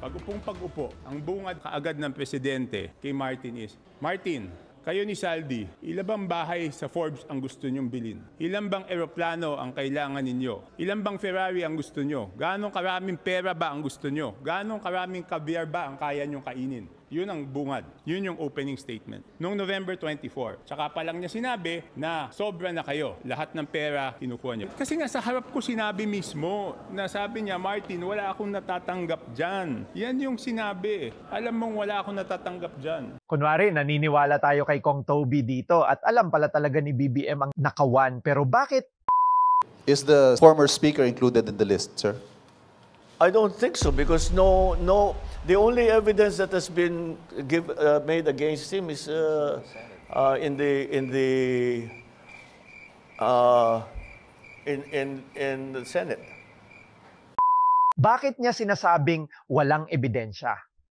Pag-upong ang bungad kaagad ng presidente kay Martin is, Martin, kayo ni Saldi, ilan bang bahay sa Forbes ang gusto nyong bilhin? Ilan bang eroplano ang kailangan ninyo? Ilan bang Ferrari ang gusto nyo? Ganong karaming pera ba ang gusto nyo? Ganong karaming caviar ba ang kaya nyong kainin? Yun ang bungad. Yun yung opening statement. Noong November 24, tsaka pa lang niya sinabi na sobra na kayo. Lahat ng pera kinukuha niyo. Kasi nga sa harap ko sinabi mismo na sabi niya, Martin, wala akong natatanggap dyan. Yan yung sinabi. Alam mong wala akong natatanggap dyan. Kunwari, naniniwala tayo kay Kong Toby dito at alam pala talaga ni BBM ang nakawan. Pero bakit? Is the former speaker included in the list, sir? I don't think so because the only evidence that has been made against him is in the Senate. Bakit niya sinasabing walang ebidensya?